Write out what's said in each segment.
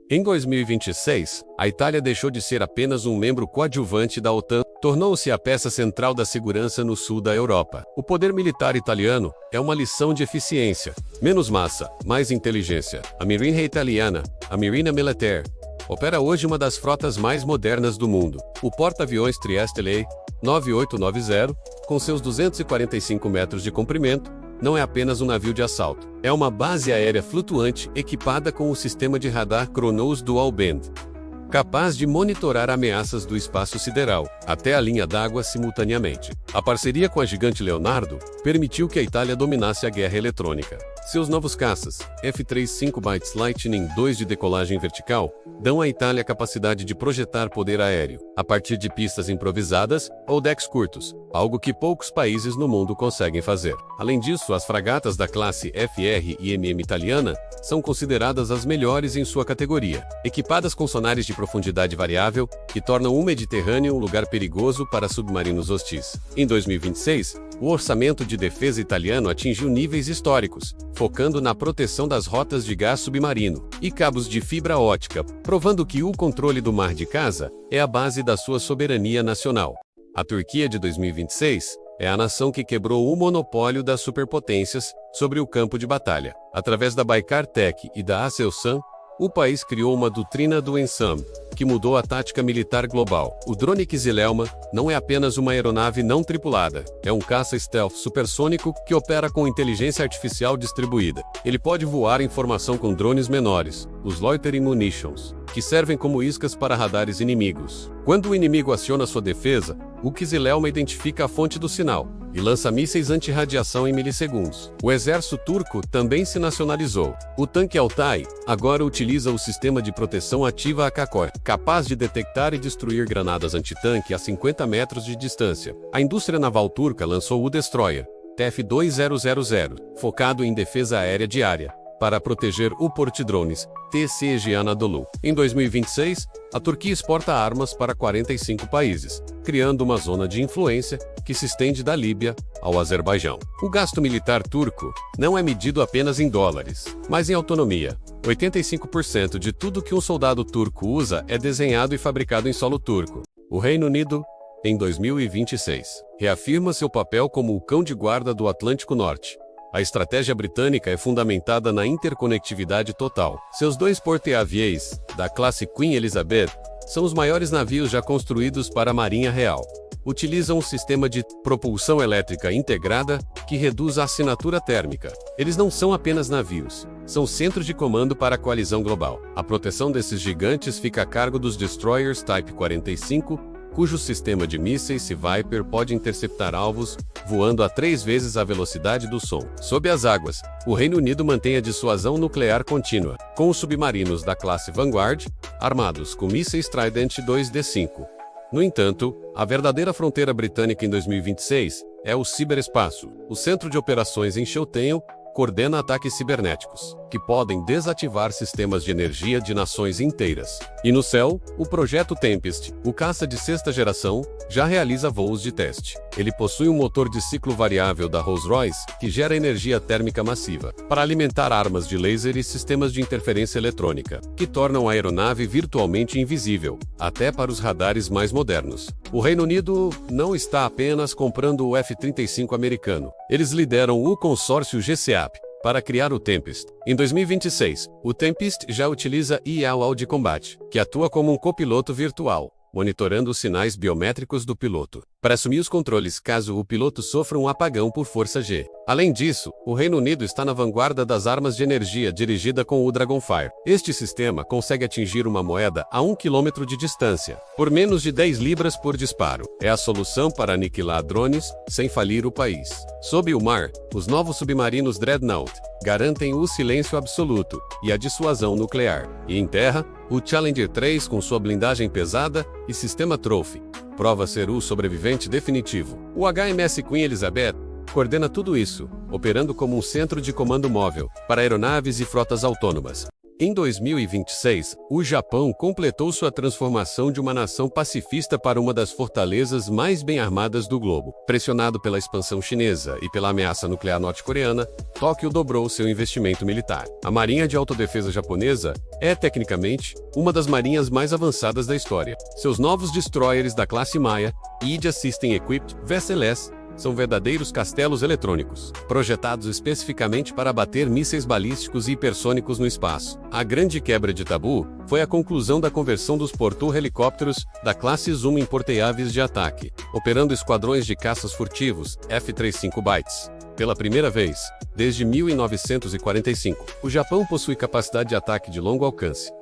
Em 2026, a Itália deixou de ser apenas um membro coadjuvante da OTAN, tornou-se a peça central da segurança no sul da Europa. O poder militar italiano é uma lição de eficiência. Menos massa, mais inteligência. A Marina italiana, a Marina Militare, opera hoje uma das frotas mais modernas do mundo. O porta-aviões Trieste LA 9890, com seus 245 metros de comprimento, não é apenas um navio de assalto. É uma base aérea flutuante equipada com o sistema de radar Kronos Dual Band, capaz de monitorar ameaças do espaço sideral até a linha d'água simultaneamente. A parceria com a gigante Leonardo permitiu que a Itália dominasse a guerra eletrônica. Seus novos caças, F-35 Lightning II de decolagem vertical, dão à Itália a capacidade de projetar poder aéreo a partir de pistas improvisadas ou decks curtos, algo que poucos países no mundo conseguem fazer. Além disso, as fragatas da classe FR e MM italiana são consideradas as melhores em sua categoria, equipadas com sonares de profundidade variável que tornam o Mediterrâneo um lugar perigoso para submarinos hostis. Em 2026, o orçamento de defesa italiano atingiu níveis históricos, focando na proteção das rotas de gás submarino e cabos de fibra ótica, provando que o controle do mar de casa é a base da sua soberania nacional. A Turquia de 2026 é a nação que quebrou o monopólio das superpotências sobre o campo de batalha. Através da Baykar Tech e da Aselsan, o país criou uma doutrina do Ensam, que mudou a tática militar global. O drone Kızılelma não é apenas uma aeronave não tripulada, é um caça stealth supersônico que opera com inteligência artificial distribuída. Ele pode voar em formação com drones menores, os Loitering Munitions, que servem como iscas para radares inimigos. Quando o inimigo aciona sua defesa, o Kızılelma identifica a fonte do sinal e lança mísseis anti-radiação em milissegundos. O exército turco também se nacionalizou. O tanque Altay agora utiliza o sistema de proteção ativa AK-Kor, capaz de detectar e destruir granadas antitanque a 50 metros de distância. A indústria naval turca lançou o Destroyer TF-2000, focado em defesa aérea diária, para proteger o porte-drones TCG Anadolu. Em 2026, a Turquia exporta armas para 45 países, criando uma zona de influência que se estende da Líbia ao Azerbaijão. O gasto militar turco não é medido apenas em dólares, mas em autonomia. 85% de tudo que um soldado turco usa é desenhado e fabricado em solo turco. O Reino Unido, em 2026, reafirma seu papel como o cão de guarda do Atlântico Norte. A estratégia britânica é fundamentada na interconectividade total. Seus dois porte-aviões, da classe Queen Elizabeth, são os maiores navios já construídos para a Marinha Real. Utilizam um sistema de propulsão elétrica integrada que reduz a assinatura térmica. Eles não são apenas navios, são centros de comando para a coalizão global. A proteção desses gigantes fica a cargo dos Destroyers Type 45, cujo sistema de mísseis Sea Viper pode interceptar alvos voando a 3 vezes a velocidade do som. Sob as águas, o Reino Unido mantém a dissuasão nuclear contínua, com os submarinos da classe Vanguard, armados com mísseis Trident 2D5. No entanto, a verdadeira fronteira britânica em 2026 é o ciberespaço. O Centro de Operações em Sheltein coordena ataques cibernéticos, que podem desativar sistemas de energia de nações inteiras. E no céu, o projeto Tempest, o caça de 6ª geração, já realiza voos de teste. Ele possui um motor de ciclo variável da Rolls-Royce, que gera energia térmica massiva, para alimentar armas de laser e sistemas de interferência eletrônica, que tornam a aeronave virtualmente invisível, até para os radares mais modernos. O Reino Unido não está apenas comprando o F-35 americano. Eles lideram o consórcio GCAP para criar o Tempest. Em 2026, o Tempest já utiliza IA de combate, que atua como um copiloto virtual, monitorando os sinais biométricos do piloto, para assumir os controles caso o piloto sofra um apagão por força G. Além disso, o Reino Unido está na vanguarda das armas de energia dirigida com o Dragonfire. Este sistema consegue atingir uma moeda a 1 km de distância, por menos de 10 libras por disparo. É a solução para aniquilar drones sem falir o país. Sob o mar, os novos submarinos Dreadnought garantem o silêncio absoluto e a dissuasão nuclear. E em terra, o Challenger 3 com sua blindagem pesada e sistema Trophy prova ser o sobrevivente definitivo. O HMS Queen Elizabeth coordena tudo isso, operando como um centro de comando móvel para aeronaves e frotas autônomas. Em 2026, o Japão completou sua transformação de uma nação pacifista para uma das fortalezas mais bem armadas do globo. Pressionado pela expansão chinesa e pela ameaça nuclear norte-coreana, Tóquio dobrou seu investimento militar. A Marinha de Autodefesa japonesa é, tecnicamente, uma das marinhas mais avançadas da história. Seus novos destroyers da classe Maya, Aegis System Equipped Vessels, são verdadeiros castelos eletrônicos, projetados especificamente para abater mísseis balísticos e hipersônicos no espaço. A grande quebra de tabu foi a conclusão da conversão dos portou-helicópteros da classe Zoom em porta-aviões de ataque, operando esquadrões de caças furtivos, F-35B. Pela primeira vez, desde 1945, o Japão possui capacidade de ataque de longo alcance.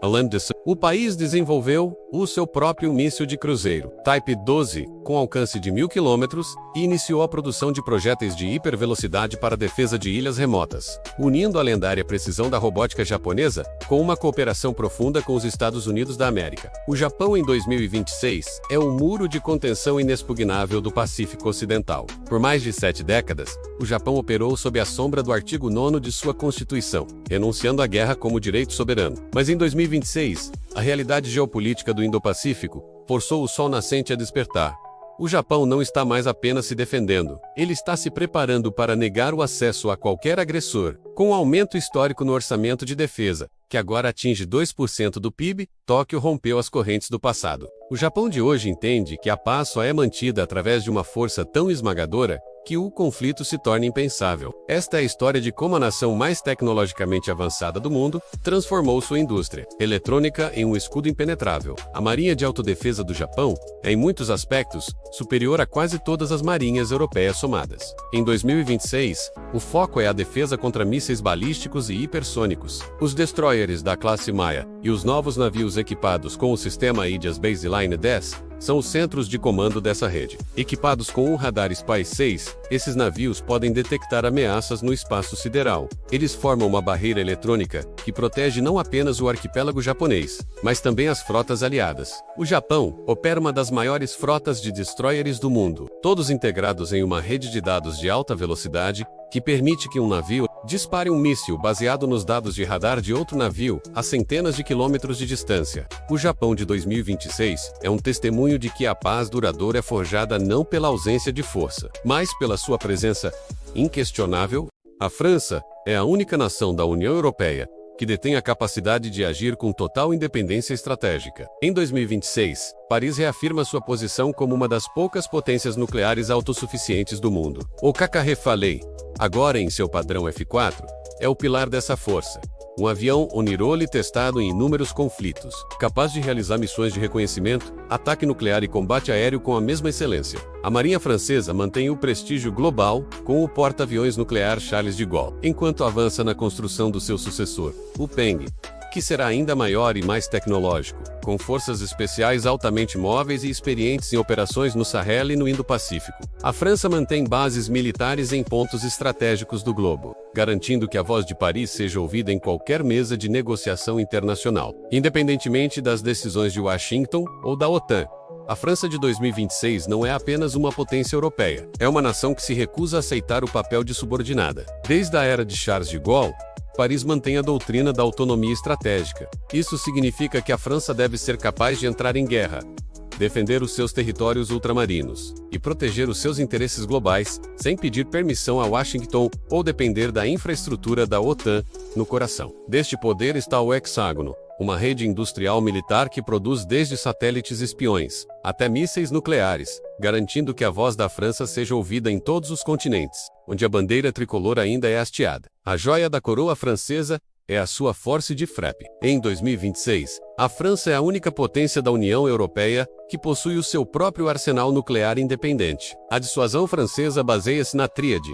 O país desenvolveu o seu próprio míssil de cruzeiro, Type 12, com alcance de 1.000 km, e iniciou a produção de projéteis de hipervelocidade para a defesa de ilhas remotas, unindo a lendária precisão da robótica japonesa com uma cooperação profunda com os Estados Unidos da América. O Japão, em 2026, é o muro de contenção inexpugnável do Pacífico Ocidental. Por mais de 7 décadas, o Japão operou sob a sombra do artigo 9º de sua Constituição, renunciando à guerra como direito soberano. Mas em 2026, a realidade geopolítica do Indo-Pacífico forçou o sol nascente a despertar. O Japão não está mais apenas se defendendo, ele está se preparando para negar o acesso a qualquer agressor. Com um aumento histórico no orçamento de defesa, que agora atinge 2% do PIB, Tóquio rompeu as correntes do passado. O Japão de hoje entende que a paz só é mantida através de uma força tão esmagadora que o conflito se torna impensável. Esta é a história de como a nação mais tecnologicamente avançada do mundo transformou sua indústria eletrônica em um escudo impenetrável. A Marinha de Autodefesa do Japão é, em muitos aspectos, superior a quase todas as marinhas europeias somadas. Em 2026, o foco é a defesa contra mísseis balísticos e hipersônicos. Os destroyers da classe Maya e os novos navios equipados com o sistema Aegis Baseline 10 são os centros de comando dessa rede. Equipados com um radar SPY-6, esses navios podem detectar ameaças no espaço sideral. Eles formam uma barreira eletrônica que protege não apenas o arquipélago japonês, mas também as frotas aliadas. O Japão opera uma das maiores frotas de destroyers do mundo, todos integrados em uma rede de dados de alta velocidade que permite que um navio dispare um míssil baseado nos dados de radar de outro navio a centenas de quilômetros de distância. O Japão de 2026 é um testemunho de que a paz duradoura é forjada não pela ausência de força, mas pela sua presença inquestionável. A França é a única nação da União Europeia que detém a capacidade de agir com total independência estratégica. Em 2026, Paris reafirma sua posição como uma das poucas potências nucleares autossuficientes do mundo. O Kakaré-Falei, agora em seu padrão F4, é o pilar dessa força. Um avião Onirole testado em inúmeros conflitos, capaz de realizar missões de reconhecimento, ataque nuclear e combate aéreo com a mesma excelência. A Marinha Francesa mantém o prestígio global com o porta-aviões nuclear Charles de Gaulle, enquanto avança na construção do seu sucessor, o Peng, que será ainda maior e mais tecnológico, com forças especiais altamente móveis e experientes em operações no Sahel e no Indo-Pacífico. A França mantém bases militares em pontos estratégicos do globo, garantindo que a voz de Paris seja ouvida em qualquer mesa de negociação internacional, independentemente das decisões de Washington ou da OTAN. A França de 2026 não é apenas uma potência europeia, é uma nação que se recusa a aceitar o papel de subordinada. Desde a era de Charles de Gaulle, Paris mantém a doutrina da autonomia estratégica. Isso significa que a França deve ser capaz de entrar em guerra, defender os seus territórios ultramarinos e proteger os seus interesses globais, sem pedir permissão a Washington ou depender da infraestrutura da OTAN. No coração deste poder está o hexágono, uma rede industrial militar que produz desde satélites espiões até mísseis nucleares, garantindo que a voz da França seja ouvida em todos os continentes, onde a bandeira tricolor ainda é hasteada. A joia da coroa francesa é a sua Force de Frappe. Em 2026, a França é a única potência da União Europeia que possui o seu próprio arsenal nuclear independente. A dissuasão francesa baseia-se na tríade: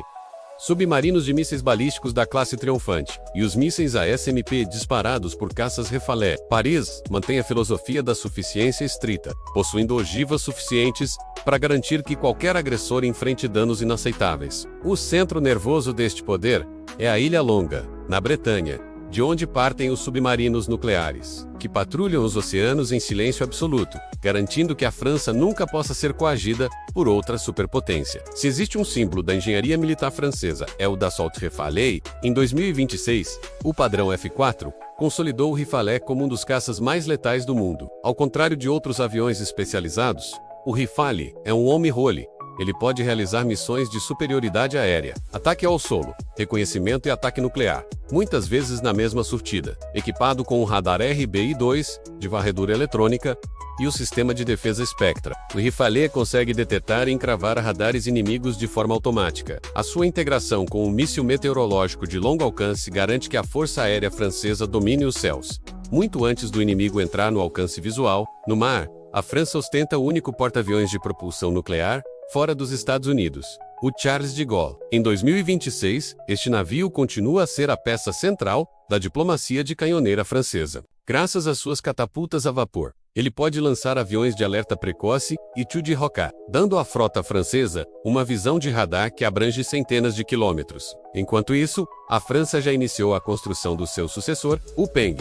submarinos de mísseis balísticos da classe Triunfante e os mísseis ASMP disparados por caças Rafale. Paris mantém a filosofia da suficiência estrita, possuindo ogivas suficientes para garantir que qualquer agressor enfrente danos inaceitáveis. O centro nervoso deste poder é a Ilha Longa, na Bretanha, de onde partem os submarinos nucleares, que patrulham os oceanos em silêncio absoluto, garantindo que a França nunca possa ser coagida por outra superpotência. Se existe um símbolo da engenharia militar francesa, é o Dassault Rafale. Em 2026, o padrão F4 consolidou o Rifale como um dos caças mais letais do mundo. Ao contrário de outros aviões especializados, o Rifale é um homem-role. Ele pode realizar missões de superioridade aérea, ataque ao solo, reconhecimento e ataque nuclear, muitas vezes na mesma surtida. Equipado com o radar RBI-2, de varredura eletrônica, e o sistema de defesa Spectra, o Rifale consegue detectar e encravar radares inimigos de forma automática. A sua integração com o míssil meteorológico de longo alcance garante que a Força Aérea Francesa domine os céus. Muito antes do inimigo entrar no alcance visual, no mar, a França ostenta o único porta-aviões de propulsão nuclear fora dos Estados Unidos, o Charles de Gaulle. Em 2026, este navio continua a ser a peça central da diplomacia de canhoneira francesa. Graças às suas catapultas a vapor, ele pode lançar aviões de alerta precoce e tiro de roca, dando à frota francesa uma visão de radar que abrange centenas de quilômetros. Enquanto isso, a França já iniciou a construção do seu sucessor, o Peng,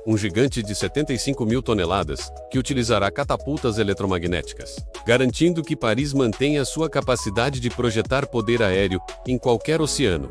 um gigante de 75 mil toneladas, que utilizará catapultas eletromagnéticas, garantindo que Paris mantenha sua capacidade de projetar poder aéreo em qualquer oceano.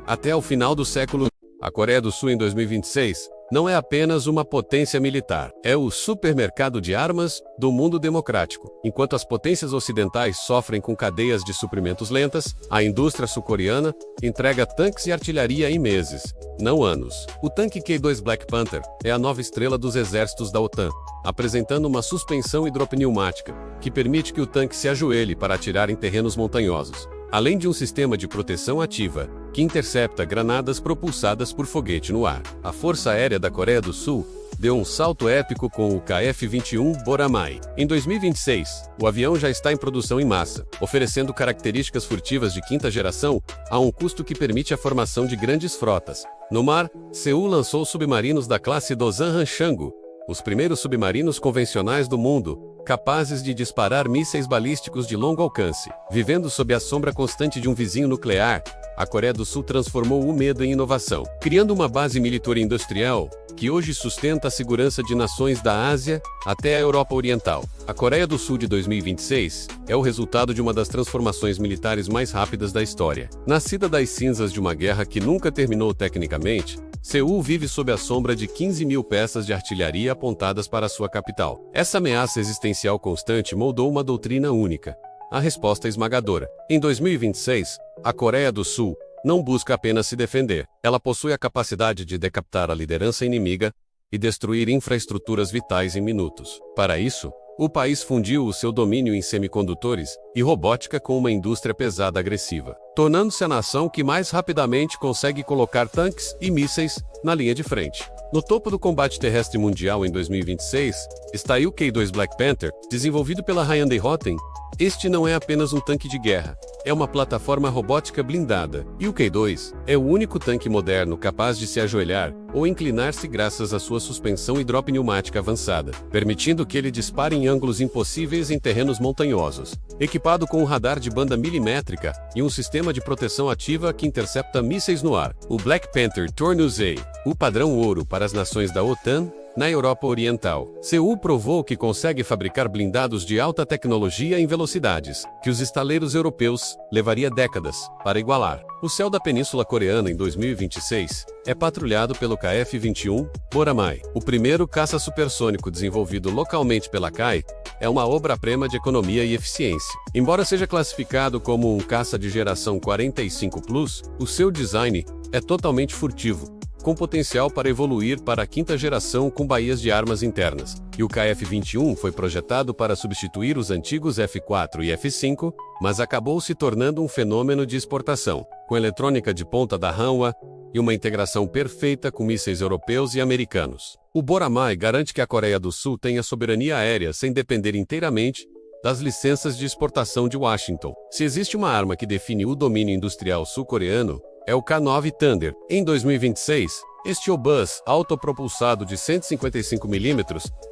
Até o final do século, a Coreia do Sul em 2026 não é apenas uma potência militar, é o supermercado de armas do mundo democrático. Enquanto as potências ocidentais sofrem com cadeias de suprimentos lentas, a indústria sul-coreana entrega tanques e artilharia em meses, não anos. O tanque K-2 Black Panther é a nova estrela dos exércitos da OTAN, apresentando uma suspensão hidropneumática, que permite que o tanque se ajoelhe para atirar em terrenos montanhosos, além de um sistema de proteção ativa, que intercepta granadas propulsadas por foguete no ar. A Força Aérea da Coreia do Sul deu um salto épico com o KF-21 Boramai. Em 2026, o avião já está em produção em massa, oferecendo características furtivas de quinta geração a um custo que permite a formação de grandes frotas. No mar, Seul lançou submarinos da classe Dozan Hanshangu, os primeiros submarinos convencionais do mundo, capazes de disparar mísseis balísticos de longo alcance. Vivendo sob a sombra constante de um vizinho nuclear, a Coreia do Sul transformou o medo em inovação, criando uma base militar industrial que hoje sustenta a segurança de nações da Ásia até a Europa Oriental. A Coreia do Sul de 2026 é o resultado de uma das transformações militares mais rápidas da história. Nascida das cinzas de uma guerra que nunca terminou tecnicamente, Seul vive sob a sombra de 15 mil peças de artilharia apontadas para sua capital. Essa ameaça existencial constante moldou uma doutrina única: a resposta esmagadora. Em 2026, a Coreia do Sul não busca apenas se defender. Ela possui a capacidade de decapitar a liderança inimiga e destruir infraestruturas vitais em minutos. Para isso, o país fundiu o seu domínio em semicondutores e robótica com uma indústria pesada agressiva, tornando-se a nação que mais rapidamente consegue colocar tanques e mísseis na linha de frente. No topo do combate terrestre mundial em 2026, está o K-2 Black Panther, desenvolvido pela Hyundai Rotem. Este não é apenas um tanque de guerra, é uma plataforma robótica blindada, e o K-2 é o único tanque moderno capaz de se ajoelhar ou inclinar-se graças à sua suspensão hidropneumática avançada, permitindo que ele dispare em ângulos impossíveis em terrenos montanhosos. Equipado com um radar de banda milimétrica e um sistema de proteção ativa que intercepta mísseis no ar, o Black Panther torna-se o padrão ouro para as nações da OTAN na Europa Oriental. Seul provou que consegue fabricar blindados de alta tecnologia em velocidades que os estaleiros europeus levaria décadas para igualar. O céu da Península Coreana em 2026 é patrulhado pelo KF-21 Boramai. O primeiro caça supersônico desenvolvido localmente pela CAI é uma obra-prima de economia e eficiência. Embora seja classificado como um caça de geração 45 Plus, o seu design é totalmente furtivo, com potencial para evoluir para a quinta geração com baías de armas internas, e o KF-21 foi projetado para substituir os antigos F-4 e F-5, mas acabou se tornando um fenômeno de exportação, com eletrônica de ponta da Hanwha e uma integração perfeita com mísseis europeus e americanos. O Boramai garante que a Coreia do Sul tenha soberania aérea sem depender inteiramente das licenças de exportação de Washington. Se existe uma arma que define o domínio industrial sul-coreano, é o K-9 Thunder. Em 2026, este obus autopropulsado de 155 mm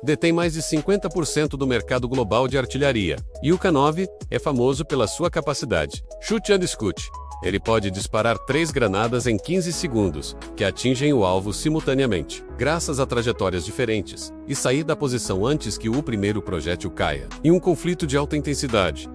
detém mais de 50% do mercado global de artilharia, e o K-9 é famoso pela sua capacidade. Chute and escute. Ele pode disparar 3 granadas em 15 segundos, que atingem o alvo simultaneamente, graças a trajetórias diferentes, e sair da posição antes que o primeiro projétil caia. Em um conflito de alta intensidade,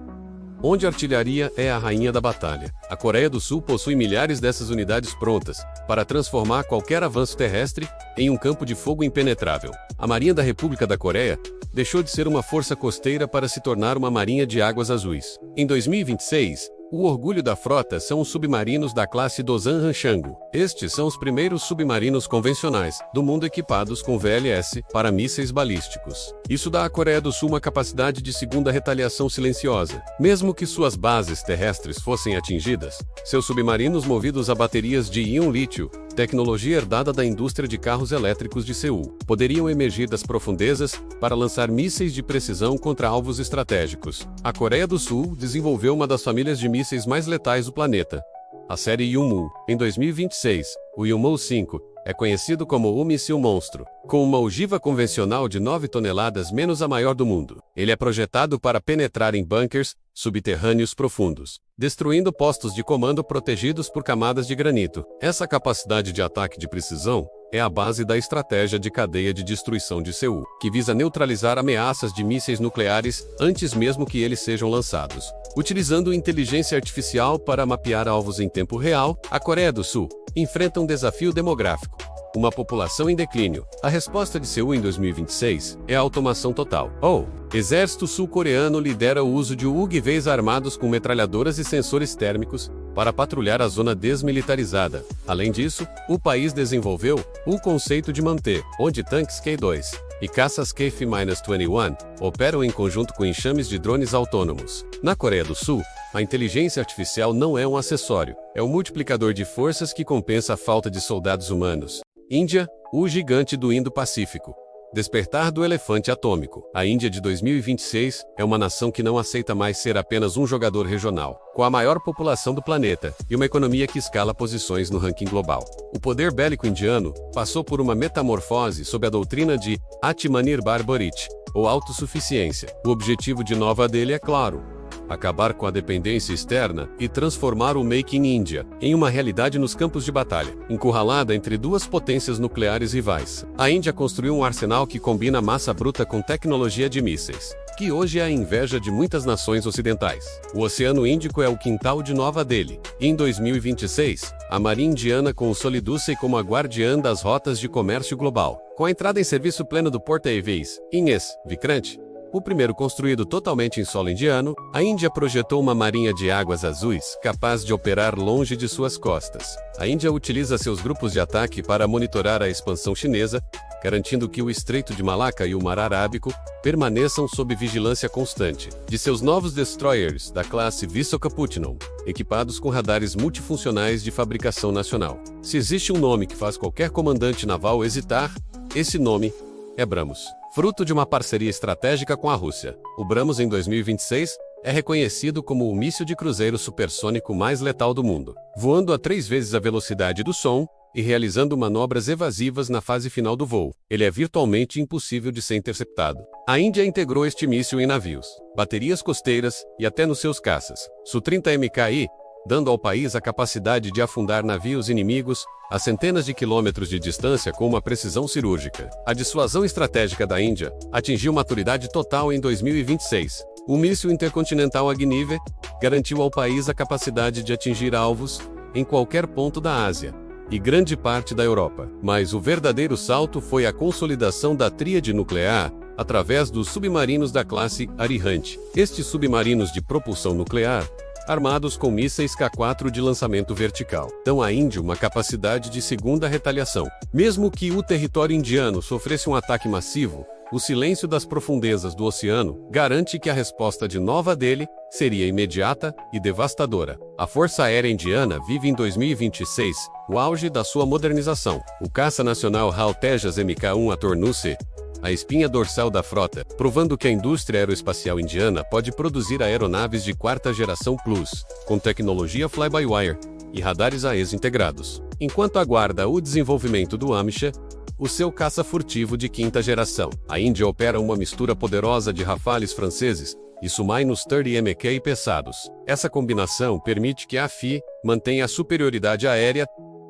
onde a artilharia é a rainha da batalha. A Coreia do Sul possui milhares dessas unidades prontas para transformar qualquer avanço terrestre em um campo de fogo impenetrável. A Marinha da República da Coreia deixou de ser uma força costeira para se tornar uma marinha de águas azuis. Em 2026, o orgulho da frota são os submarinos da classe Dosan Hanshangu. Estes são os primeiros submarinos convencionais do mundo equipados com VLS para mísseis balísticos. Isso dá à Coreia do Sul uma capacidade de segunda retaliação silenciosa. Mesmo que suas bases terrestres fossem atingidas, seus submarinos movidos a baterias de íon lítio, tecnologia herdada da indústria de carros elétricos de Seul, poderiam emergir das profundezas para lançar mísseis de precisão contra alvos estratégicos. A Coreia do Sul desenvolveu uma das famílias de mísseis mais letais do planeta, a série Yunmoo. Em 2026, o Yunmoo-5 é conhecido como o míssil monstro, com uma ogiva convencional de 9 toneladas menos a maior do mundo. Ele é projetado para penetrar em bunkers subterrâneos profundos, destruindo postos de comando protegidos por camadas de granito. Essa capacidade de ataque de precisão é a base da estratégia de cadeia de destruição de Seul, que visa neutralizar ameaças de mísseis nucleares antes mesmo que eles sejam lançados. Utilizando inteligência artificial para mapear alvos em tempo real, a Coreia do Sul enfrenta um desafio demográfico: uma população em declínio. A resposta de Seul em 2026 é a automação total. O exército sul-coreano lidera o uso de UGVs armados com metralhadoras e sensores térmicos para patrulhar a zona desmilitarizada. Além disso, o país desenvolveu o conceito de manter, onde tanques K-2 e caças KF-21 operam em conjunto com enxames de drones autônomos. Na Coreia do Sul, a inteligência artificial não é um acessório, é um multiplicador de forças que compensa a falta de soldados humanos. Índia, o gigante do Indo-Pacífico. Despertar do elefante atômico. A Índia de 2026 é uma nação que não aceita mais ser apenas um jogador regional, com a maior população do planeta e uma economia que escala posições no ranking global. O poder bélico indiano passou por uma metamorfose sob a doutrina de Atmanirbhar Bharat, ou autossuficiência. O objetivo de Nova Delhi é claro: acabar com a dependência externa e transformar o Make in India em uma realidade nos campos de batalha. Encurralada entre duas potências nucleares rivais, a Índia construiu um arsenal que combina massa bruta com tecnologia de mísseis, que hoje é a inveja de muitas nações ocidentais. O Oceano Índico é o quintal de Nova Delhi. Em 2026, a Marinha Indiana consolidou-se como a guardiã das rotas de comércio global. Com a entrada em serviço pleno do porta-aviões INS Vikrant, o primeiro construído totalmente em solo indiano, a Índia projetou uma marinha de águas azuis capaz de operar longe de suas costas. A Índia utiliza seus grupos de ataque para monitorar a expansão chinesa, garantindo que o Estreito de Malaca e o Mar Arábico permaneçam sob vigilância constante. De seus novos destroyers da classe Visakhapatnam, equipados com radares multifuncionais de fabricação nacional. Se existe um nome que faz qualquer comandante naval hesitar, esse nome é BrahMos. Fruto de uma parceria estratégica com a Rússia, o BrahMos em 2026 é reconhecido como o míssil de cruzeiro supersônico mais letal do mundo, voando a 3 vezes a velocidade do som e realizando manobras evasivas na fase final do voo. Ele é virtualmente impossível de ser interceptado. A Índia integrou este míssil em navios, baterias costeiras e até nos seus caças Su-30 MKI, dando ao país a capacidade de afundar navios inimigos a centenas de quilômetros de distância com uma precisão cirúrgica. A dissuasão estratégica da Índia atingiu maturidade total em 2026. O míssil intercontinental Agnive garantiu ao país a capacidade de atingir alvos em qualquer ponto da Ásia e grande parte da Europa. Mas o verdadeiro salto foi a consolidação da tríade nuclear através dos submarinos da classe Arihant. Estes submarinos de propulsão nuclear, armados com mísseis K4 de lançamento vertical, dão à Índia uma capacidade de segunda retaliação. Mesmo que o território indiano sofresse um ataque massivo, o silêncio das profundezas do oceano garante que a resposta de Nova Delhi seria imediata e devastadora. A Força Aérea Indiana vive em 2026 o auge da sua modernização. O caça nacional HAL Tejas Mk1 tornou-se a espinha dorsal da frota, provando que a indústria aeroespacial indiana pode produzir aeronaves de 4ª geração Plus, com tecnologia fly-by-wire e radares AES integrados. Enquanto aguarda o desenvolvimento do Amisha, o seu caça furtivo de 5ª geração, a Índia opera uma mistura poderosa de Rafales franceses e Su-30 MK pesados. Essa combinação permite que a FI mantenha a superioridade aérea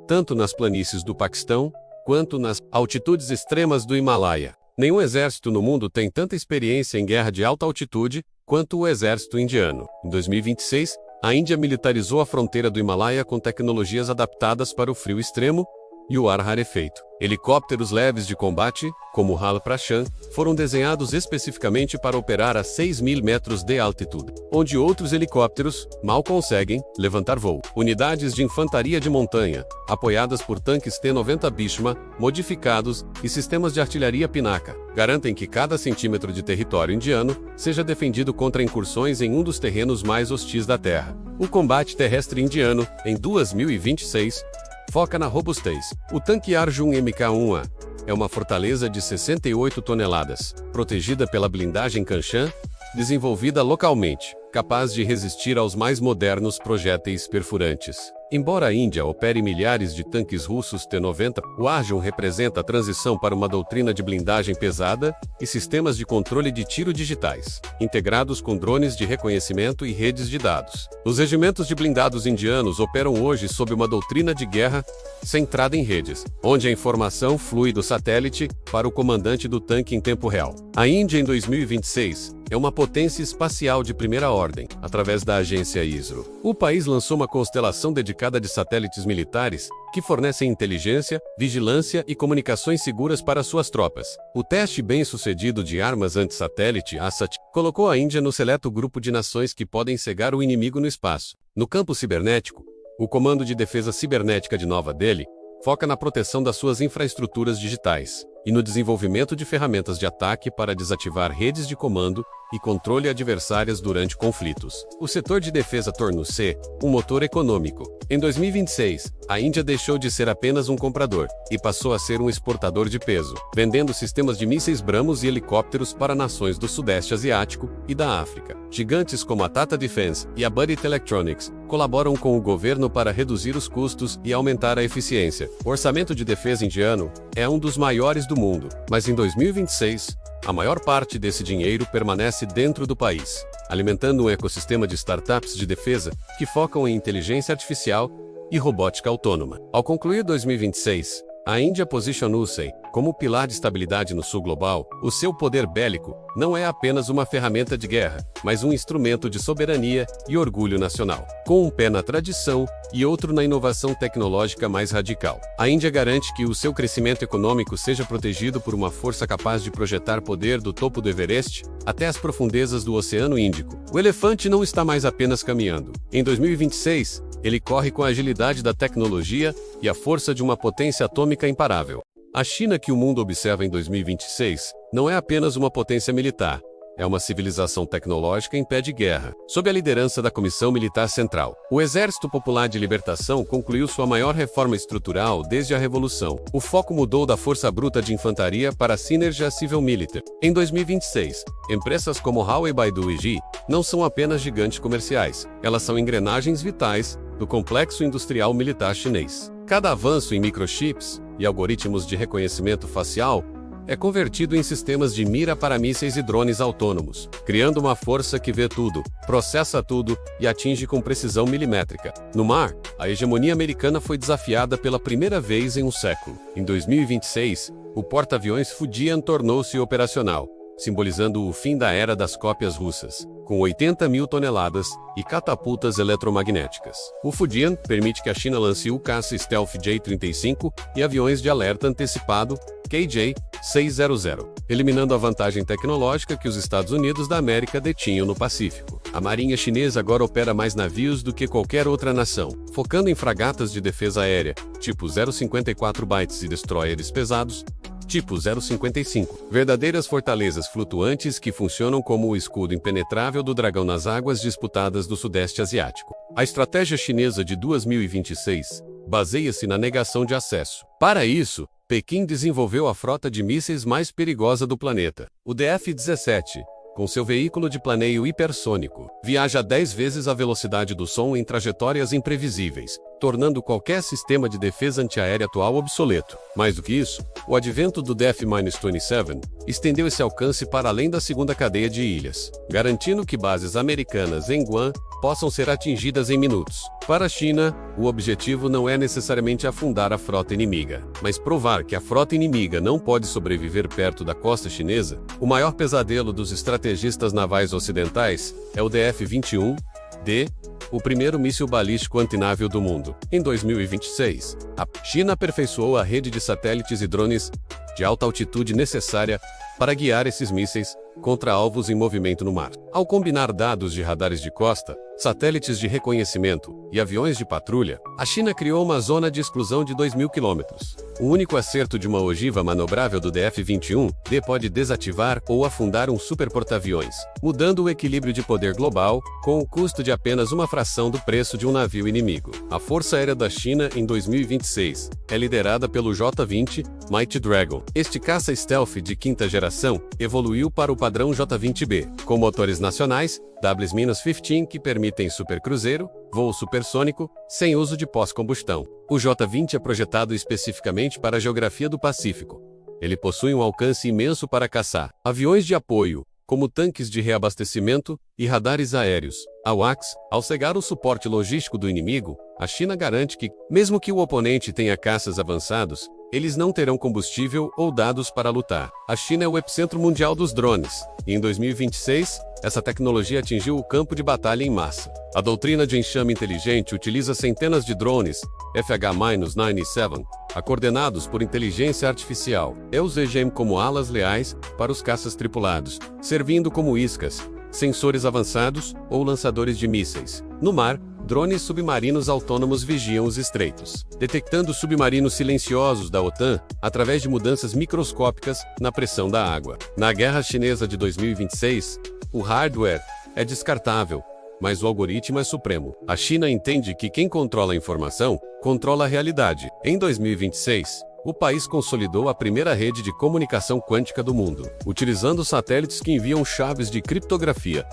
tanto nas planícies do Paquistão quanto nas altitudes extremas do Himalaia. Nenhum exército no mundo tem tanta experiência em guerra de alta altitude quanto o exército indiano. Em 2026, a Índia militarizou a fronteira do Himalaia com tecnologias adaptadas para o frio extremo e o ar rarefeito. Helicópteros leves de combate, como o HAL Prashan, foram desenhados especificamente para operar a 6.000 metros de altitude, onde outros helicópteros mal conseguem levantar voo. Unidades de infantaria de montanha, apoiadas por tanques T-90 Bhishma, modificados, e sistemas de artilharia Pinaka, garantem que cada centímetro de território indiano seja defendido contra incursões em um dos terrenos mais hostis da Terra. O combate terrestre indiano, em 2026, foca na robustez. O tanque Arjun MK-1A é uma fortaleza de 68 toneladas, protegida pela blindagem Kanchan, desenvolvida localmente, capaz de resistir aos mais modernos projéteis perfurantes. Embora a Índia opere milhares de tanques russos T-90, o Arjun representa a transição para uma doutrina de blindagem pesada e sistemas de controle de tiro digitais, integrados com drones de reconhecimento e redes de dados. Os regimentos de blindados indianos operam hoje sob uma doutrina de guerra centrada em redes, onde a informação flui do satélite para o comandante do tanque em tempo real. A Índia, em 2026, é uma potência espacial de primeira ordem, através da agência ISRO. O país lançou uma constelação dedicada de satélites militares que fornecem inteligência, vigilância e comunicações seguras para suas tropas. O teste bem-sucedido de armas anti-satélite, ASAT, colocou a Índia no seleto grupo de nações que podem cegar o inimigo no espaço. No campo cibernético, o Comando de Defesa Cibernética de Nova Delhi foca na proteção das suas infraestruturas digitais e no desenvolvimento de ferramentas de ataque para desativar redes de comando e controle adversárias durante conflitos. O setor de defesa tornou-se um motor econômico. Em 2026, a Índia deixou de ser apenas um comprador e passou a ser um exportador de peso, vendendo sistemas de mísseis BrahMos e helicópteros para nações do Sudeste Asiático e da África. Gigantes como a Tata Defense e a Budget Electronics colaboram com o governo para reduzir os custos e aumentar a eficiência. O orçamento de defesa indiano é um dos maiores do mundo, mas em 2026, a maior parte desse dinheiro permanece dentro do país, alimentando um ecossistema de startups de defesa que focam em inteligência artificial e robótica autônoma. Ao concluir 2026, a Índia posicionou-se como pilar de estabilidade no sul global. O seu poder bélico não é apenas uma ferramenta de guerra, mas um instrumento de soberania e orgulho nacional. Com um pé na tradição e outro na inovação tecnológica mais radical, a Índia garante que o seu crescimento econômico seja protegido por uma força capaz de projetar poder do topo do Everest até as profundezas do Oceano Índico. O elefante não está mais apenas caminhando. Em 2026, ele corre com a agilidade da tecnologia e a força de uma potência atômica imparável. A China que o mundo observa em 2026 não é apenas uma potência militar, é uma civilização tecnológica em pé de guerra, sob a liderança da Comissão Militar Central. O Exército Popular de Libertação concluiu sua maior reforma estrutural desde a Revolução. O foco mudou da força bruta de infantaria para a Synergia Civil Military. Em 2026, empresas como Huawei, Baidu e Ji não são apenas gigantes comerciais, elas são engrenagens vitais do complexo industrial militar chinês. Cada avanço em microchips e algoritmos de reconhecimento facial é convertido em sistemas de mira para mísseis e drones autônomos, criando uma força que vê tudo, processa tudo e atinge com precisão milimétrica. No mar, a hegemonia americana foi desafiada pela primeira vez em um século. Em 2026, o porta-aviões Fujian tornou-se operacional, simbolizando o fim da era das cópias russas, com 80.000 toneladas e catapultas eletromagnéticas. O Fujian permite que a China lance o caça Stealth J-35 e aviões de alerta antecipado KJ-600, eliminando a vantagem tecnológica que os Estados Unidos da América detinham no Pacífico. A Marinha Chinesa agora opera mais navios do que qualquer outra nação, focando em fragatas de defesa aérea, tipo 054 bytes e destroyers pesados, tipo 055, verdadeiras fortalezas flutuantes que funcionam como o escudo impenetrável do dragão nas águas disputadas do Sudeste Asiático. A estratégia chinesa de 2026 baseia-se na negação de acesso. Para isso, Pequim desenvolveu a frota de mísseis mais perigosa do planeta, o DF-17. Com seu veículo de planeio hipersônico, viaja 10 vezes a velocidade do som em trajetórias imprevisíveis, tornando qualquer sistema de defesa antiaérea atual obsoleto. Mais do que isso, o advento do DF-27 estendeu esse alcance para além da segunda cadeia de ilhas, garantindo que bases americanas em Guam possam ser atingidas em minutos. Para a China, o objetivo não é necessariamente afundar a frota inimiga, mas provar que a frota inimiga não pode sobreviver perto da costa chinesa. O maior pesadelo dos estrategistas navais ocidentais é o DF-21D, o primeiro míssil balístico antinável do mundo. Em 2026, a China aperfeiçoou a rede de satélites e drones de alta altitude necessária para guiar esses mísseis contra alvos em movimento no mar. Ao combinar dados de radares de costa, satélites de reconhecimento e aviões de patrulha, a China criou uma zona de exclusão de 2.000 quilômetros. O único acerto de uma ogiva manobrável do DF-21D pode desativar ou afundar um superporta-aviões, mudando o equilíbrio de poder global, com o custo de apenas uma fração do preço de um navio inimigo. A Força Aérea da China, em 2026, é liderada pelo J-20 Mighty Dragon. Este caça stealth de quinta geração evoluiu para o padrão J-20B, com motores nacionais W-15 que permitem supercruzeiro, voo supersônico, sem uso de pós-combustão. O J-20 é projetado especificamente para a geografia do Pacífico. Ele possui um alcance imenso para caçar aviões de apoio, como tanques de reabastecimento e radares aéreos. AWACS, ao cegar o suporte logístico do inimigo, a China garante que, mesmo que o oponente tenha caças avançados, eles não terão combustível ou dados para lutar. A China é o epicentro mundial dos drones, e em 2026, essa tecnologia atingiu o campo de batalha em massa. A doutrina de enxame inteligente utiliza centenas de drones FH-97, coordenados por inteligência artificial, EUZGM como alas leais para os caças tripulados, servindo como iscas, sensores avançados ou lançadores de mísseis. No mar, drones submarinos autônomos vigiam os estreitos, detectando submarinos silenciosos da OTAN através de mudanças microscópicas na pressão da água. Na Guerra Chinesa de 2026, o hardware é descartável, mas o algoritmo é supremo. A China entende que quem controla a informação, controla a realidade. Em 2026, o país consolidou a primeira rede de comunicação quântica do mundo, utilizando satélites que enviam chaves de criptografia,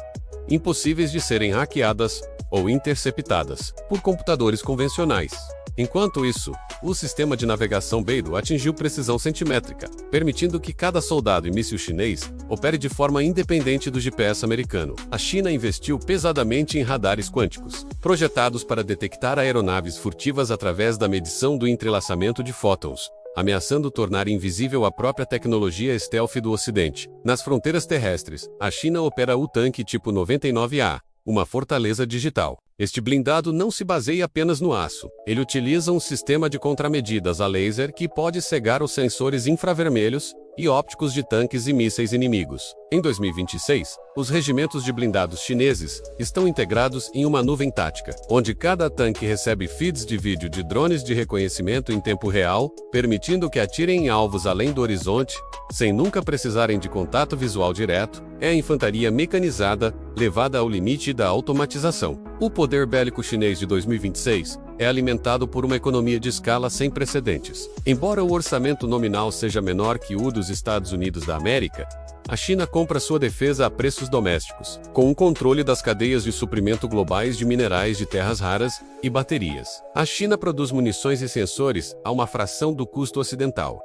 impossíveis de serem hackeadas ou interceptadas por computadores convencionais. Enquanto isso, o sistema de navegação Beidou atingiu precisão centimétrica, permitindo que cada soldado e míssil chinês opere de forma independente do GPS americano. A China investiu pesadamente em radares quânticos, projetados para detectar aeronaves furtivas através da medição do entrelaçamento de fótons, ameaçando tornar invisível a própria tecnologia stealth do Ocidente. Nas fronteiras terrestres, a China opera o tanque tipo 99A, uma fortaleza digital. Este blindado não se baseia apenas no aço. Ele utiliza um sistema de contramedidas a laser que pode cegar os sensores infravermelhos e ópticos de tanques e mísseis inimigos. Em 2026, os regimentos de blindados chineses estão integrados em uma nuvem tática, onde cada tanque recebe feeds de vídeo de drones de reconhecimento em tempo real, permitindo que atirem em alvos além do horizonte, sem nunca precisarem de contato visual direto. É a infantaria mecanizada, levada ao limite da automatização. O poder bélico chinês de 2026 é alimentado por uma economia de escala sem precedentes. Embora o orçamento nominal seja menor que o dos Estados Unidos da América, a China compra sua defesa a preços domésticos, com o controle das cadeias de suprimento globais de minerais de terras raras e baterias. A China produz munições e sensores a uma fração do custo ocidental.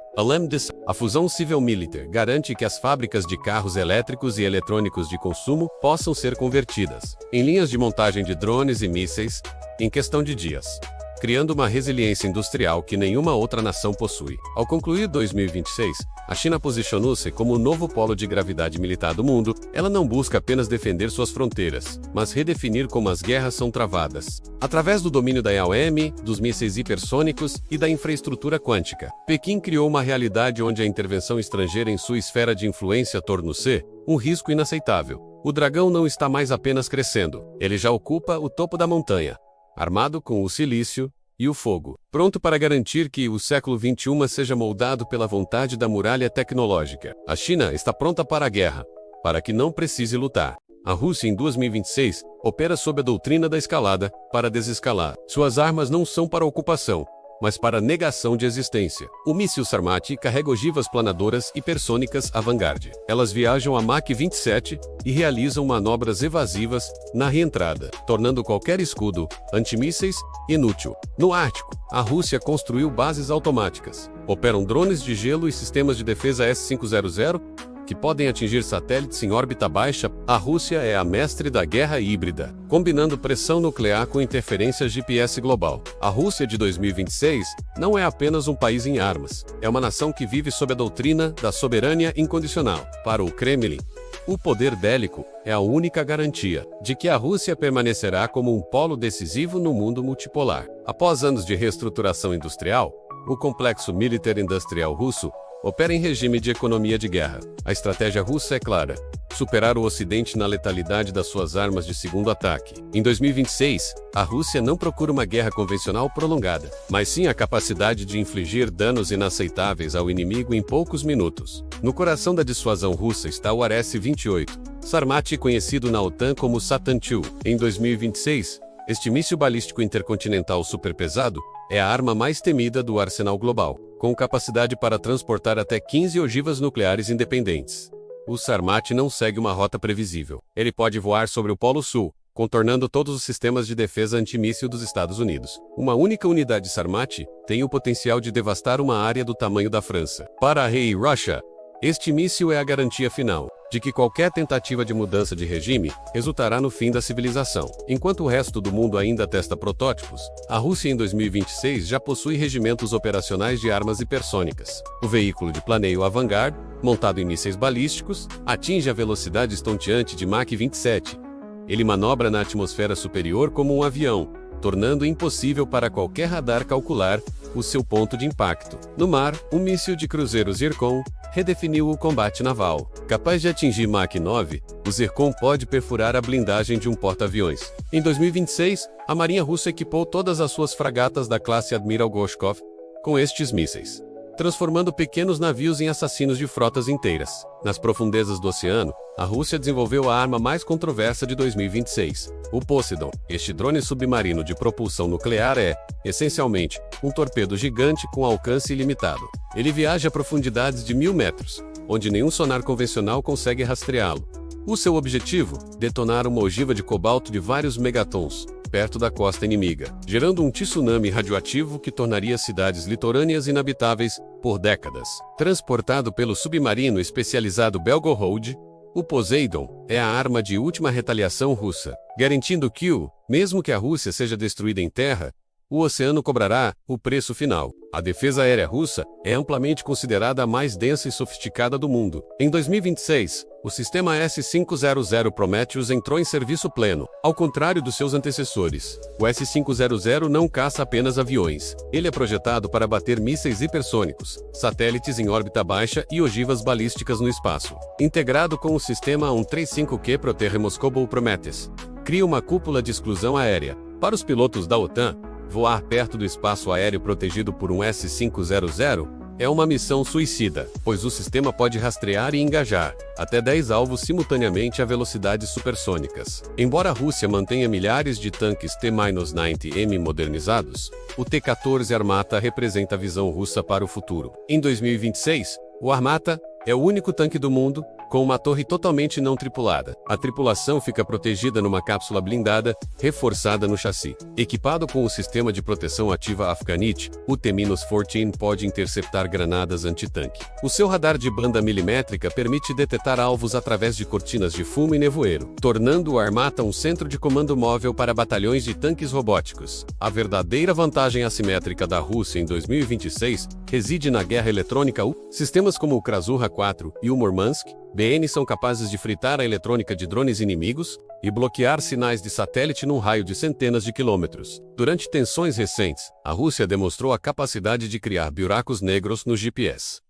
A fusão civil-militar garante que as fábricas de carros elétricos e eletrônicos de consumo possam ser convertidas em linhas de montagem de drones e mísseis em questão de dias, criando uma resiliência industrial que nenhuma outra nação possui. Ao concluir 2026, a China posicionou-se como o novo polo de gravidade militar do mundo. Ela não busca apenas defender suas fronteiras, mas redefinir como as guerras são travadas. Através do domínio da IAM, dos mísseis hipersônicos e da infraestrutura quântica, Pequim criou uma realidade onde a intervenção estrangeira em sua esfera de influência tornou-se um risco inaceitável. O dragão não está mais apenas crescendo, ele já ocupa o topo da montanha, armado com o silício e o fogo, pronto para garantir que o século XXI seja moldado pela vontade da muralha tecnológica. A China está pronta para a guerra, para que não precise lutar. A Rússia, em 2026, opera sob a doutrina da escalada, para desescalar. Suas armas não são para ocupação, mas para negação de existência. O míssil Sarmat carrega ogivas planadoras hipersônicas Vanguard. Elas viajam a Mach 27 e realizam manobras evasivas na reentrada, tornando qualquer escudo antimísseis inútil. No Ártico, a Rússia construiu bases automáticas. Operam drones de gelo e sistemas de defesa S-500, que podem atingir satélites em órbita baixa. A Rússia é a mestre da guerra híbrida, combinando pressão nuclear com interferência GPS global. A Rússia de 2026 não é apenas um país em armas, é uma nação que vive sob a doutrina da soberania incondicional. Para o Kremlin, o poder bélico é a única garantia de que a Rússia permanecerá como um polo decisivo no mundo multipolar. Após anos de reestruturação industrial, o complexo militar-industrial russo opera em regime de economia de guerra. A estratégia russa é clara: superar o Ocidente na letalidade das suas armas de segundo ataque. Em 2026, a Rússia não procura uma guerra convencional prolongada, mas sim a capacidade de infligir danos inaceitáveis ao inimigo em poucos minutos. No coração da dissuasão russa está o Ares-28, Sarmat, conhecido na OTAN como Satan-2. Em 2026, este míssil balístico intercontinental superpesado é a arma mais temida do arsenal global, com capacidade para transportar até 15 ogivas nucleares independentes. O Sarmat não segue uma rota previsível. Ele pode voar sobre o Polo Sul, contornando todos os sistemas de defesa antimíssil dos Estados Unidos. Uma única unidade Sarmat tem o potencial de devastar uma área do tamanho da França. Para a Hey Russia, este míssil é a garantia final de que qualquer tentativa de mudança de regime resultará no fim da civilização. Enquanto o resto do mundo ainda testa protótipos, a Rússia em 2026 já possui regimentos operacionais de armas hipersônicas. O veículo de planeio Avangard, montado em mísseis balísticos, atinge a velocidade estonteante de Mach 27. Ele manobra na atmosfera superior como um avião, tornando impossível para qualquer radar calcular o seu ponto de impacto. No mar, um míssil de cruzeiro Zircon redefiniu o combate naval. Capaz de atingir Mach 9, o Zircon pode perfurar a blindagem de um porta-aviões. Em 2026, a Marinha Russa equipou todas as suas fragatas da classe Admiral Gorshkov com estes mísseis, transformando pequenos navios em assassinos de frotas inteiras. Nas profundezas do oceano, a Rússia desenvolveu a arma mais controversa de 2026, o Poseidon. Este drone submarino de propulsão nuclear é, essencialmente, um torpedo gigante com alcance ilimitado. Ele viaja a profundidades de 1000 metros, onde nenhum sonar convencional consegue rastreá-lo. O seu objetivo? Detonar uma ogiva de cobalto de vários megatons, perto da costa inimiga, gerando um tsunami radioativo que tornaria cidades litorâneas inabitáveis por décadas. Transportado pelo submarino especializado Belgorod, o Poseidon é a arma de última retaliação russa, garantindo que, mesmo que a Rússia seja destruída em terra, o oceano cobrará o preço final. A defesa aérea russa é amplamente considerada a mais densa e sofisticada do mundo. Em 2026, o sistema S-500 Prometheus entrou em serviço pleno, ao contrário dos seus antecessores. O S-500 não caça apenas aviões. Ele é projetado para bater mísseis hipersônicos, satélites em órbita baixa e ogivas balísticas no espaço. Integrado com o sistema 135Q Proterremoscobol Prometheus, cria uma cúpula de exclusão aérea. Para os pilotos da OTAN, voar perto do espaço aéreo protegido por um S-500 é uma missão suicida, pois o sistema pode rastrear e engajar até 10 alvos simultaneamente a velocidades supersônicas. Embora a Rússia mantenha milhares de tanques T-90M modernizados, o T-14 Armata representa a visão russa para o futuro. Em 2026, o Armata é o único tanque do mundo com uma torre totalmente não tripulada. A tripulação fica protegida numa cápsula blindada, reforçada no chassi. Equipado com o sistema de proteção ativa Afghanit, o T-14 pode interceptar granadas antitanque. O seu radar de banda milimétrica permite detectar alvos através de cortinas de fumo e nevoeiro, tornando o Armata um centro de comando móvel para batalhões de tanques robóticos. A verdadeira vantagem assimétrica da Rússia em 2026 reside na guerra eletrônica. Sistemas como o Krasura 4 e o Murmansk BN são capazes de fritar a eletrônica de drones inimigos e bloquear sinais de satélite num raio de centenas de quilômetros. Durante tensões recentes, a Rússia demonstrou a capacidade de criar buracos negros no GPS.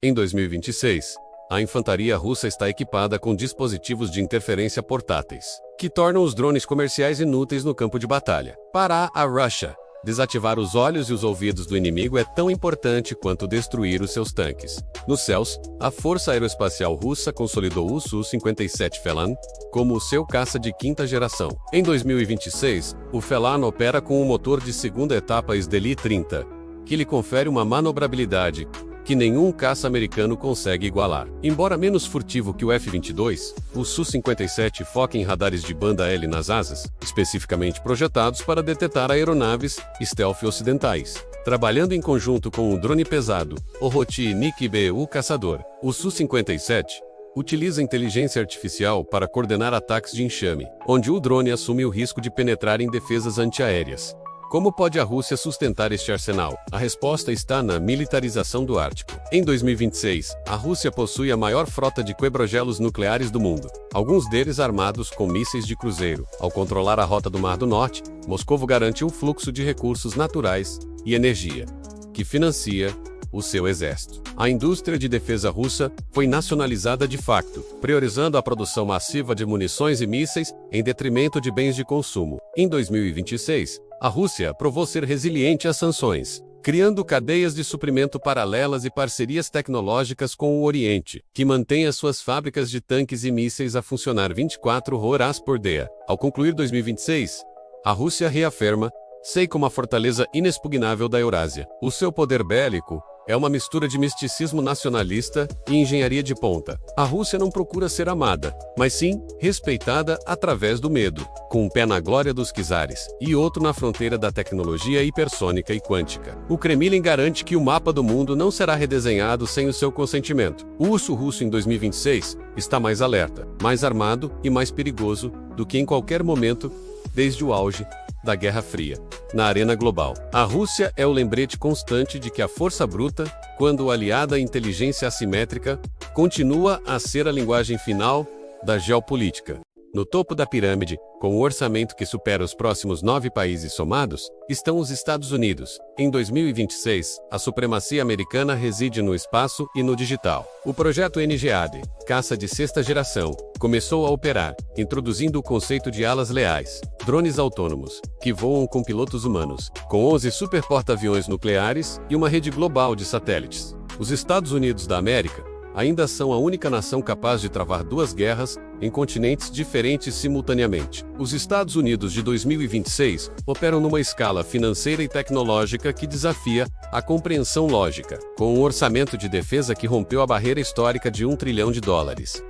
Em 2026, a infantaria russa está equipada com dispositivos de interferência portáteis, que tornam os drones comerciais inúteis no campo de batalha. Para a Rússia, desativar os olhos e os ouvidos do inimigo é tão importante quanto destruir os seus tanques. Nos céus, a Força Aeroespacial Russa consolidou o Su-57 Felan como o seu caça de quinta geração. Em 2026, o Felan opera com um motor de segunda etapa SDL-30, que lhe confere uma manobrabilidade que nenhum caça americano consegue igualar. Embora menos furtivo que o F-22, o Su-57 foca em radares de banda L nas asas, especificamente projetados para detectar aeronaves stealth ocidentais. Trabalhando em conjunto com um drone pesado, o Roti Nik-B, o caçador, o Su-57 utiliza inteligência artificial para coordenar ataques de enxame, onde o drone assume o risco de penetrar em defesas antiaéreas. Como pode a Rússia sustentar este arsenal? A resposta está na militarização do Ártico. Em 2026, a Rússia possui a maior frota de quebrogelos nucleares do mundo, alguns deles armados com mísseis de cruzeiro. Ao controlar a rota do Mar do Norte, Moscou garante o fluxo de recursos naturais e energia, que financia o seu exército. A indústria de defesa russa foi nacionalizada de facto, priorizando a produção massiva de munições e mísseis em detrimento de bens de consumo. Em 2026, a Rússia provou ser resiliente às sanções, criando cadeias de suprimento paralelas e parcerias tecnológicas com o Oriente, que mantém as suas fábricas de tanques e mísseis a funcionar 24 horas por dia. Ao concluir 2026, a Rússia reafirma-se como a fortaleza inexpugnável da Eurásia. O seu poder bélico é uma mistura de misticismo nacionalista e engenharia de ponta. A Rússia não procura ser amada, mas sim respeitada através do medo, com um pé na glória dos czares e outro na fronteira da tecnologia hipersônica e quântica. O Kremlin garante que o mapa do mundo não será redesenhado sem o seu consentimento. O urso russo em 2026 está mais alerta, mais armado e mais perigoso do que em qualquer momento desde o auge da Guerra Fria. Na arena global, a Rússia é o lembrete constante de que a força bruta, quando aliada à inteligência assimétrica, continua a ser a linguagem final da geopolítica. No topo da pirâmide, com um orçamento que supera os próximos 9 países somados, estão os Estados Unidos. Em 2026, a supremacia americana reside no espaço e no digital. O projeto NGAD, caça de sexta geração, começou a operar, introduzindo o conceito de alas leais, drones autônomos, que voam com pilotos humanos, com 11 super porta-aviões nucleares e uma rede global de satélites. Os Estados Unidos da América ainda são a única nação capaz de travar 2 guerras em continentes diferentes simultaneamente. Os Estados Unidos de 2026 operam numa escala financeira e tecnológica que desafia a compreensão lógica, com um orçamento de defesa que rompeu a barreira histórica de $1 trilhão.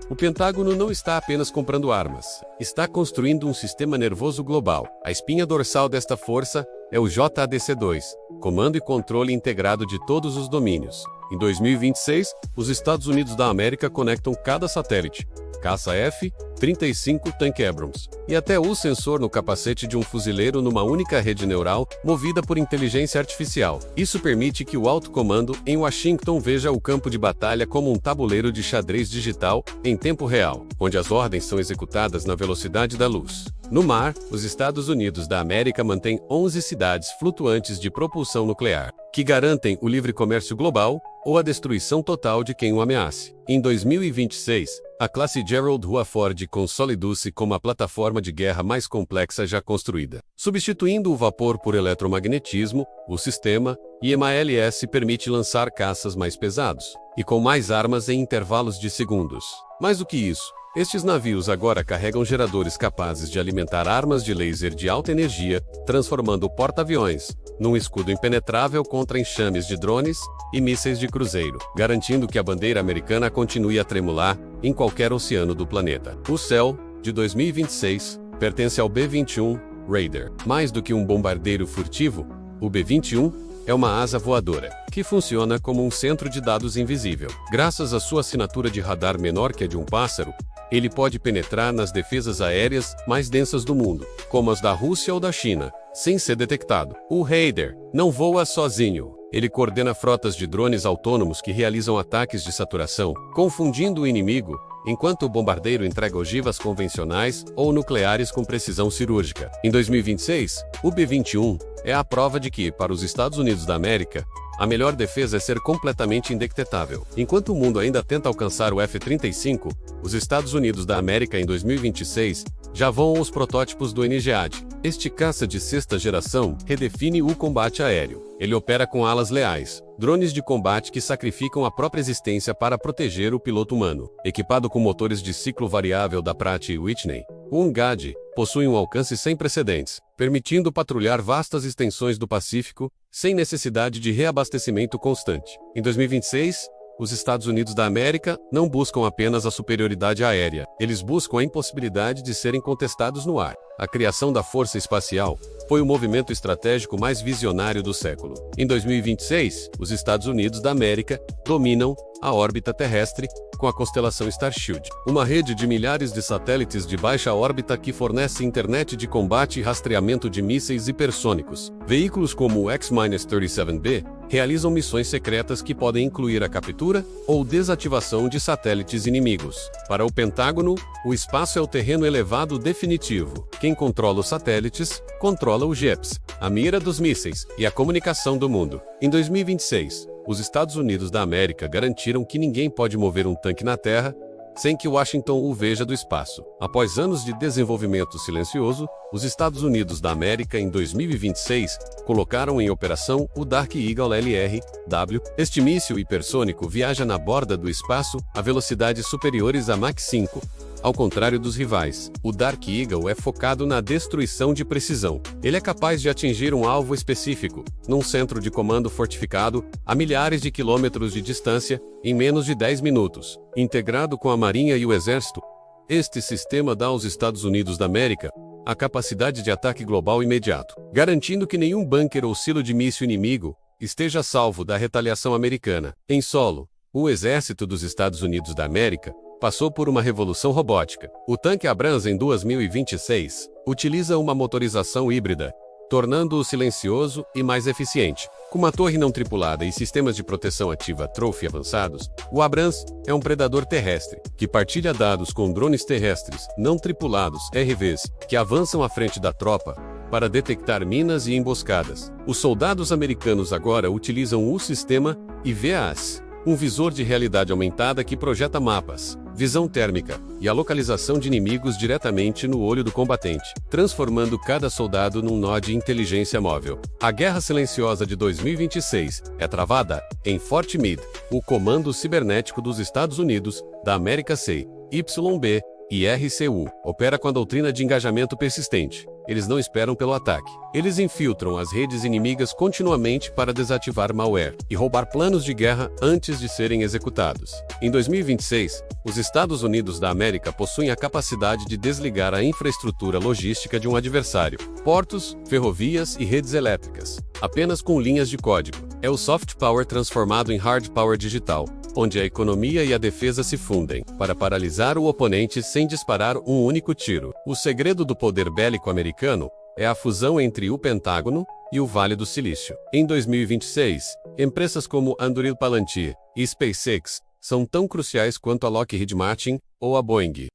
O Pentágono não está apenas comprando armas, está construindo um sistema nervoso global. A espinha dorsal desta força é o JADC2, Comando e Controle Integrado de Todos os Domínios. Em 2026, os Estados Unidos da América conectam cada satélite, caça F-35 tanque Abrams, e até o sensor no capacete de um fuzileiro numa única rede neural, movida por inteligência artificial. Isso permite que o alto comando em Washington veja o campo de batalha como um tabuleiro de xadrez digital, em tempo real, onde as ordens são executadas na velocidade da luz. No mar, os Estados Unidos da América mantêm 11 cidades flutuantes de propulsão nuclear, que garantem o livre comércio global ou a destruição total de quem o ameace. Em 2026, a classe Gerald Rutherford consolidou-se como a plataforma de guerra mais complexa já construída. Substituindo o vapor por eletromagnetismo, o sistema IMALS permite lançar caças mais pesados e com mais armas em intervalos de segundos. Mais do que isso, estes navios agora carregam geradores capazes de alimentar armas de laser de alta energia, transformando o porta-aviões num escudo impenetrável contra enxames de drones e mísseis de cruzeiro, garantindo que a bandeira americana continue a tremular em qualquer oceano do planeta. O céu, de 2026, pertence ao B-21 Raider. Mais do que um bombardeiro furtivo, o B-21 é uma asa voadora, que funciona como um centro de dados invisível. Graças à sua assinatura de radar menor que a de um pássaro, ele pode penetrar nas defesas aéreas mais densas do mundo, como as da Rússia ou da China, sem ser detectado. O Raider não voa sozinho. Ele coordena frotas de drones autônomos que realizam ataques de saturação, confundindo o inimigo, enquanto o bombardeiro entrega ogivas convencionais ou nucleares com precisão cirúrgica. Em 2026, o B-21 é a prova de que, para os Estados Unidos da América, a melhor defesa é ser completamente indetectável. Enquanto o mundo ainda tenta alcançar o F-35, os Estados Unidos da América em 2026 já voam os protótipos do NGAD. Este caça de sexta geração redefine o combate aéreo. Ele opera com alas leais, drones de combate que sacrificam a própria existência para proteger o piloto humano. Equipado com motores de ciclo variável da Pratt & Whitney, o NGAD possui um alcance sem precedentes, permitindo patrulhar vastas extensões do Pacífico sem necessidade de reabastecimento constante. Em 2026, os Estados Unidos da América não buscam apenas a superioridade aérea, eles buscam a impossibilidade de serem contestados no ar. A criação da Força Espacial foi o movimento estratégico mais visionário do século. Em 2026, os Estados Unidos da América dominam a órbita terrestre com a constelação Starshield, uma rede de milhares de satélites de baixa órbita que fornece internet de combate e rastreamento de mísseis hipersônicos. Veículos como o X-37B realizam missões secretas que podem incluir a captura ou desativação de satélites inimigos. Para o Pentágono, o espaço é o terreno elevado definitivo. Quem controla os satélites, controla o GPS, a mira dos mísseis e a comunicação do mundo. Em 2026, os Estados Unidos da América garantiram que ninguém pode mover um tanque na Terra sem que Washington o veja do espaço. Após anos de desenvolvimento silencioso, os Estados Unidos da América, em 2026, colocaram em operação o Dark Eagle LRW. Este míssil hipersônico viaja na borda do espaço a velocidades superiores a Mach 5. Ao contrário dos rivais, o Dark Eagle é focado na destruição de precisão. Ele é capaz de atingir um alvo específico, num centro de comando fortificado, a milhares de quilômetros de distância, em menos de 10 minutos. Integrado com a Marinha e o Exército, este sistema dá aos Estados Unidos da América a capacidade de ataque global imediato, garantindo que nenhum bunker ou silo de míssil inimigo esteja salvo da retaliação americana. Em solo, o Exército dos Estados Unidos da América passou por uma revolução robótica. O tanque Abrams em 2026 utiliza uma motorização híbrida, tornando-o silencioso e mais eficiente. Com uma torre não tripulada e sistemas de proteção ativa Trophy avançados, o Abrams é um predador terrestre, que partilha dados com drones terrestres não tripulados RVs, que avançam à frente da tropa para detectar minas e emboscadas. Os soldados americanos agora utilizam o sistema IVAS, um visor de realidade aumentada que projeta mapas, visão térmica e a localização de inimigos diretamente no olho do combatente, transformando cada soldado num nó de inteligência móvel. A Guerra Silenciosa de 2026 é travada em Fort Meade. O Comando Cibernético dos Estados Unidos, da América CYB e RCU, opera com a doutrina de engajamento persistente. Eles não esperam pelo ataque. Eles infiltram as redes inimigas continuamente para desativar malware e roubar planos de guerra antes de serem executados. Em 2026, os Estados Unidos da América possuem a capacidade de desligar a infraestrutura logística de um adversário, portos, ferrovias e redes elétricas, apenas com linhas de código. É o soft power transformado em hard power digital, onde a economia e a defesa se fundem, para paralisar o oponente sem disparar um único tiro. O segredo do poder bélico americano é a fusão entre o Pentágono e o Vale do Silício. Em 2026, empresas como Anduril Palantir e SpaceX são tão cruciais quanto a Lockheed Martin ou a Boeing.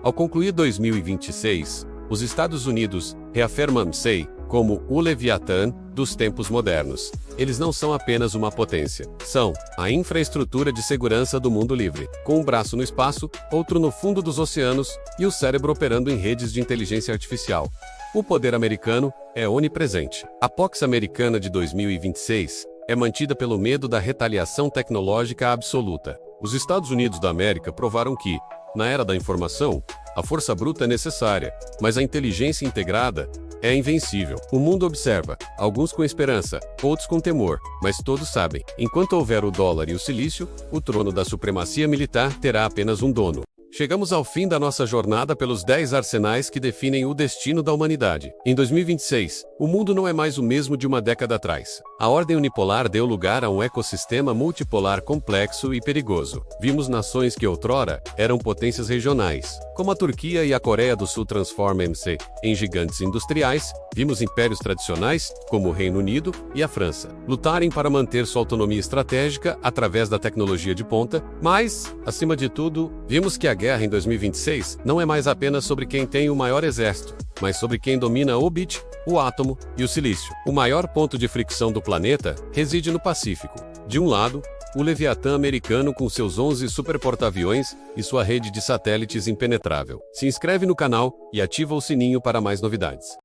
Ao concluir 2026, os Estados Unidos reafirmam-se como o Leviatã dos tempos modernos. Eles não são apenas uma potência, são a infraestrutura de segurança do mundo livre, com um braço no espaço, outro no fundo dos oceanos e o cérebro operando em redes de inteligência artificial. O poder americano é onipresente. A Pax Americana de 2026 é mantida pelo medo da retaliação tecnológica absoluta. Os Estados Unidos da América provaram que, na era da informação, a força bruta é necessária, mas a inteligência integrada é invencível. O mundo observa, alguns com esperança, outros com temor, mas todos sabem, enquanto houver o dólar e o silício, o trono da supremacia militar terá apenas um dono. Chegamos ao fim da nossa jornada pelos 10 arsenais que definem o destino da humanidade. Em 2026, o mundo não é mais o mesmo de uma década atrás. A ordem unipolar deu lugar a um ecossistema multipolar complexo e perigoso. Vimos nações que outrora eram potências regionais, como a Turquia e a Coreia do Sul transformam-se em gigantes industriais. Vimos impérios tradicionais, como o Reino Unido e a França, lutarem para manter sua autonomia estratégica através da tecnologia de ponta, mas, acima de tudo, vimos que a guerra em 2026 não é mais apenas sobre quem tem o maior exército, mas sobre quem domina o bit, o átomo e o silício. O maior ponto de fricção do planeta reside no Pacífico. De um lado, o Leviatã americano com seus 11 superporta-aviões e sua rede de satélites impenetrável. Se inscreve no canal e ativa o sininho para mais novidades.